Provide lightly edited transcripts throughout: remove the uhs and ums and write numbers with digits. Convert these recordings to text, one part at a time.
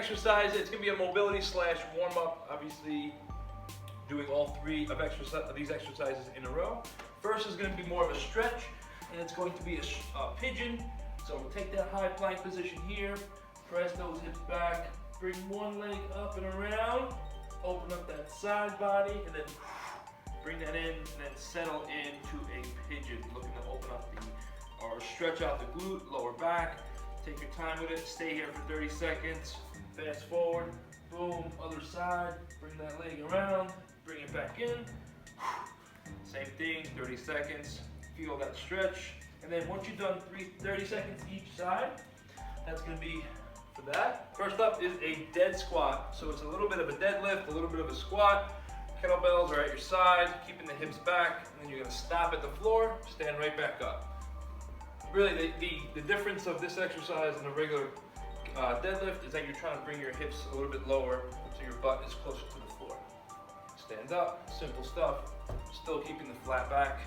exercise. It's going to be a mobility slash warm up. Obviously, doing all three of these exercises in a row. First is going to be more of a stretch, and it's going to be a pigeon. So we'll take that high plank position here, press those hips back, bring one leg up and around, open up that side body, and then bring that in, and then settle into a pigeon. Looking to open up or stretch out the glute, lower back. Take your time with it, stay here for 30 seconds, fast forward, boom, other side, bring that leg around, bring it back in. Same thing, 30 seconds, feel that stretch. And then once you've done 30 seconds each side, that's gonna be for that. First up is a dead squat. So it's a little bit of a deadlift, a little bit of a squat. Kettlebells are at your side, keeping the hips back, and then you're gonna stop at the floor, stand right back up. Really, the difference of this exercise and a regular deadlift is that you're trying to bring your hips a little bit lower so your butt is closer to the floor. Stand up, simple stuff, still keeping the flat back.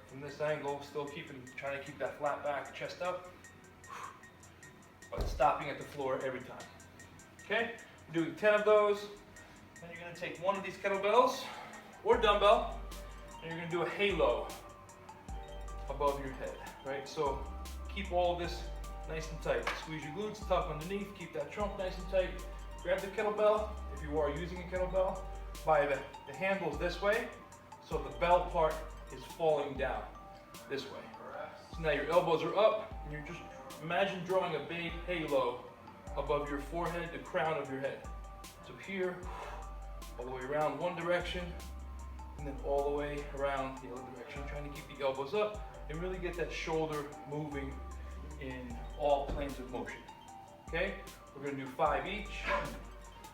From this angle, still trying to keep that flat back, chest up, but stopping at the floor every time. Okay, we're doing 10 of those. Then you're gonna take one of these kettlebells or dumbbell, and you're gonna do a halo above your head, right? So keep all of this nice and tight. Squeeze your glutes, tuck underneath, keep that trunk nice and tight. Grab the kettlebell, if you are using a kettlebell, by the handles this way, so the bell part is falling down this way. So now your elbows are up, and you're just, imagine drawing a big halo above your forehead, the crown of your head. So here, all the way around one direction, and then all the way around the other direction, trying to keep the elbows up and really get that shoulder moving in all planes of motion. Okay, we're gonna do 5 each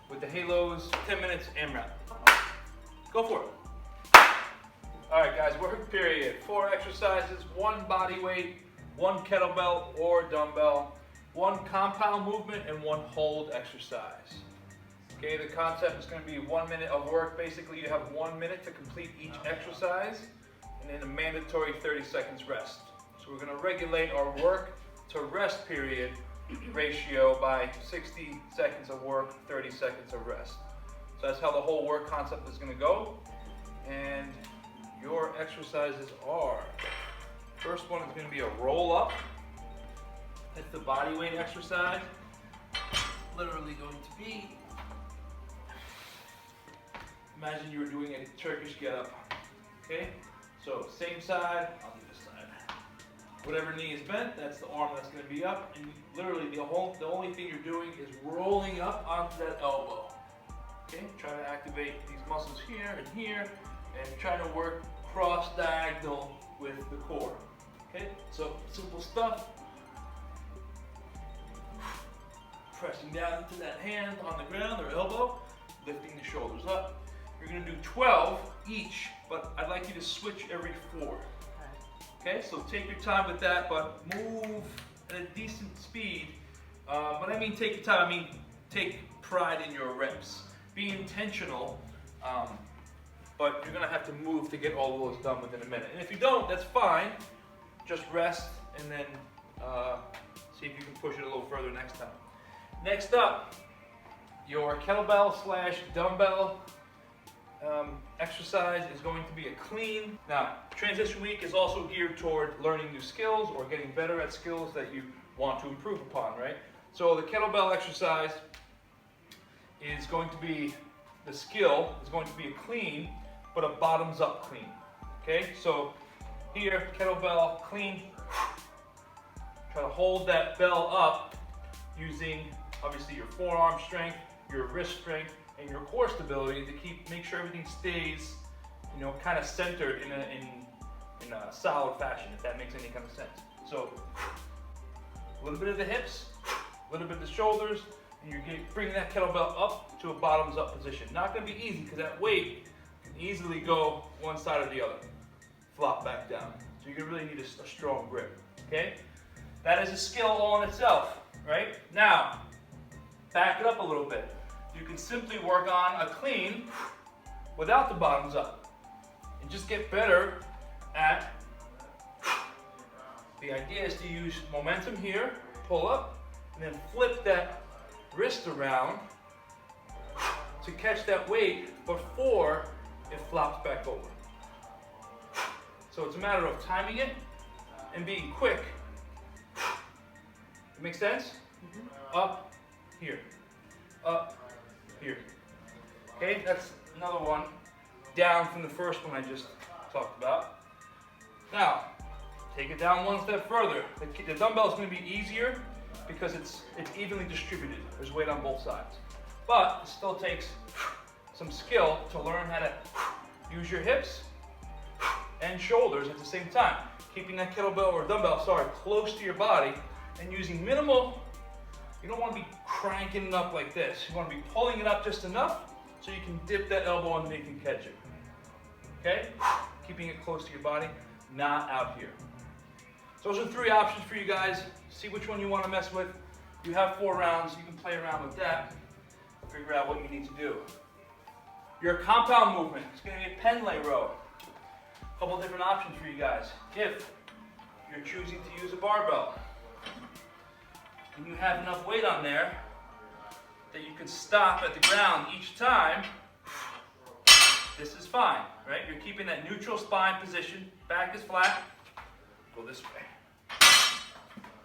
with the halos, 10 minutes, AMRAP. Go for it. All right, guys, work period. 4 exercises, 1 body weight, 1 kettlebell or dumbbell, 1 compound movement, and 1 hold exercise. Okay, the concept is going to be 1 minute of work. Basically, you have 1 minute to complete each exercise, and then a mandatory 30 seconds rest. So we're going to regulate our work to rest period ratio by 60 seconds of work, 30 seconds of rest. So that's how the whole work concept is going to go. And your exercises are, first one is going to be a roll up. It's the body weight exercise. Literally going to be, imagine you were doing a Turkish get up. Okay, so same side, I'll do this side. Whatever knee is bent, that's the arm that's going to be up, and literally the only thing you're doing is rolling up onto that elbow. Okay, trying to activate these muscles here and here, and trying to work cross diagonal with the core. Okay, so simple stuff. Pressing down into that hand on the ground or elbow, lifting the shoulders up. You're going to do 12 each, but I'd like you to switch every 4. Okay, so take your time with that, but move at a decent speed. When I mean take your time, I mean take pride in your reps. Be intentional, but you're going to have to move to get all of those done within a minute. And if you don't, that's fine. Just rest and then see if you can push it a little further next time. Next up, your kettlebell slash dumbbell exercise is going to be a clean. Now, transition week is also geared toward learning new skills or getting better at skills that you want to improve upon, right? So the kettlebell exercise is going to be, the skill is going to be a clean, but a bottoms up clean. Okay, so here, kettlebell clean. Try to hold that bell up using obviously your forearm strength, your wrist strength, and your core stability to make sure everything stays, kind of centered in a solid fashion, if that makes any kind of sense. So a little bit of the hips, a little bit of the shoulders, and you're bringing that kettlebell up to a bottoms up position. Not going to be easy because that weight can easily go one side or the other, flop back down. So you're going to really need a strong grip. Okay, that is a skill all in itself, right? Now, back it up a little bit. You can simply work on a clean without the bottoms up and just get better at, the idea is to use momentum here, pull up, and then flip that wrist around to catch that weight before it flops back over. So it's a matter of timing it and being quick. It makes sense? Up, here. Up, here. Okay, that's another one down from the first one I just talked about. Now, take it down one step further. The dumbbell is going to be easier because it's evenly distributed. There's weight on both sides. But it still takes some skill to learn how to use your hips and shoulders at the same time. Keeping that kettlebell or dumbbell, close to your body and using minimal. You don't want to be cranking it up like this. You want to be pulling it up just enough so you can dip that elbow underneath and catch it. Okay? Keeping it close to your body, not out here. So those are 3 options for you guys. See which one you want to mess with. You have 4 rounds. You can play around with that. Figure out what you need to do. Your compound movement is going to be a Pendlay row. A couple different options for you guys. If you're choosing to use a barbell and you have enough weight on there that you can stop at the ground each time, this is fine, right? You're keeping that neutral spine position. Back is flat. Go this way.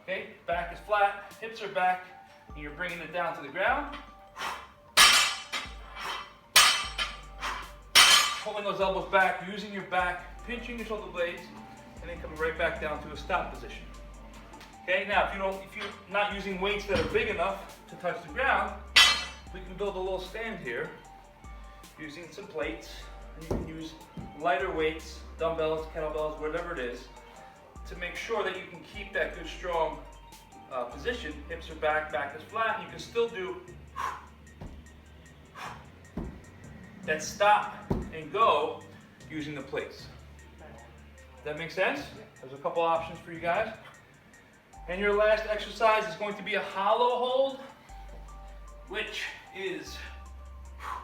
Okay, back is flat, hips are back, and you're bringing it down to the ground. Pulling those elbows back, using your back, pinching your shoulder blades, and then coming right back down to a stop position. Okay, now if you're not using weights that are big enough to touch the ground, we can build a little stand here using some plates. And you can use lighter weights, dumbbells, kettlebells, whatever it is, to make sure that you can keep that good strong position. Hips are back, back is flat, and you can still do that stop and go using the plates. Does that make sense? There's a couple options for you guys. And your last exercise is going to be a hollow hold, which is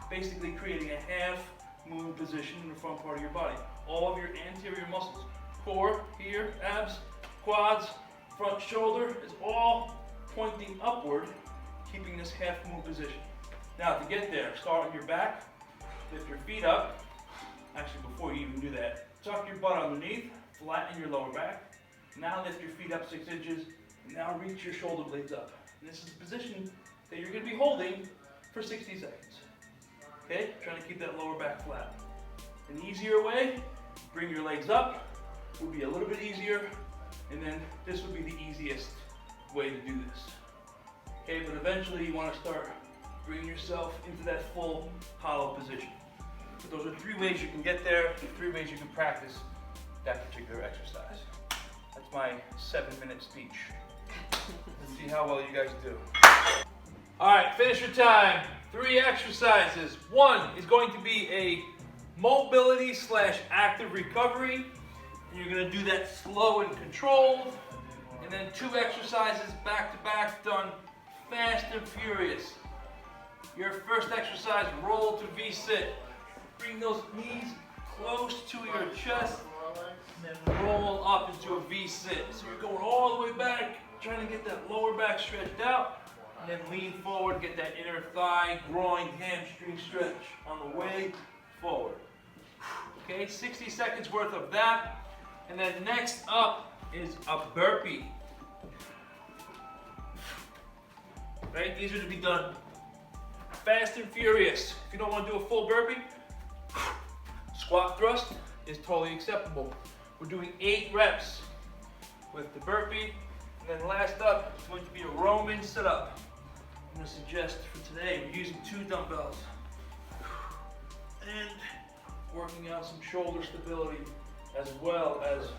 basically creating a half moon position in the front part of your body. All of your anterior muscles, core, here, abs, quads, front shoulder, is all pointing upward, keeping this half moon position. Now to get there, start with your back, lift your feet up. Actually, before you even do that, tuck your butt underneath, flatten your lower back. Now lift your feet up 6 inches, and now reach your shoulder blades up. And this is a position that you're going to be holding for 60 seconds. Okay, trying to keep that lower back flat. An easier way, bring your legs up, would be a little bit easier, and then this would be the easiest way to do this. Okay, but eventually you want to start bringing yourself into that full hollow position. So those are 3 ways you can get there, 3 ways you can practice that particular exercise. That's my 7-minute speech. Let's see how well you guys do. All right, finish your time. 3 exercises. 1 is going to be a mobility / active recovery. And you're going to do that slow and controlled. And then 2 exercises back to back done fast and furious. Your first exercise, roll to V-sit. Bring those knees close to your chest and then roll up into a V-sit. So you're going all the way back, trying to get that lower back stretched out, and then lean forward, get that inner thigh, groin, hamstring stretch on the way forward. Okay, 60 seconds worth of that. And then next up is a burpee. Right, these are to be done fast and furious. If you don't want to do a full burpee, squat thrust is totally acceptable. We're doing 8 reps with the burpee. And then last up is going to be a Roman sit-up. I'm going to suggest for today we're using 2 dumbbells and working out some shoulder stability as well as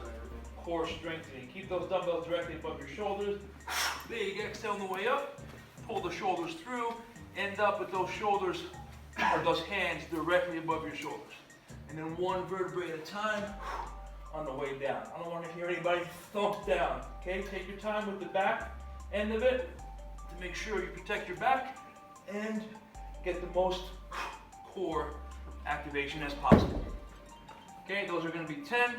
core strengthening. Keep those dumbbells directly above your shoulders. Big exhale on the way up. Pull the shoulders through. End up with those shoulders or those hands directly above your shoulders. And then 1 vertebrae at a time on the way down. I don't want to hear anybody thump down. Okay, take your time with the back end of it to make sure you protect your back and get the most core activation as possible. Okay, those are going to be 10.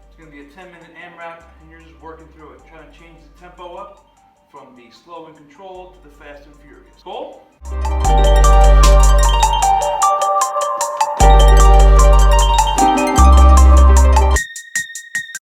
It's going to be a 10-minute AMRAP, and you're just working through it, trying to change the tempo up from the slow and controlled to the fast and furious. Cool?